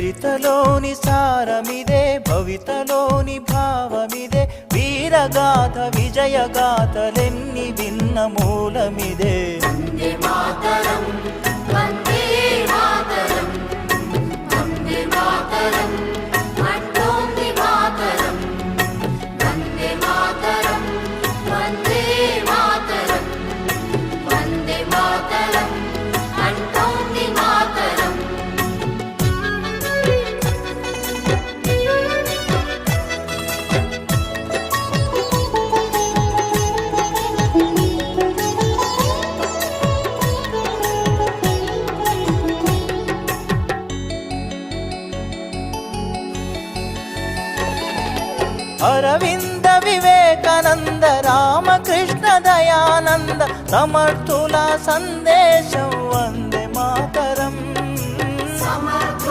చరితలోని సారమిదే, భవితలోని భావమిదే, వీరగాథ విజయగాథలెన్ని విన్న మూలమిదే. వందే మాతరం వందే మాతరం వందే మాతరం అంటోంది మాతరం. వందే మాతరం వందే మాతరం వందే మాతరం అంటోంది మాతరం. అరవింద వివేకానంద రామకృష్ణ దయానంద సమర్థుల సందేశం వందే మాతరం.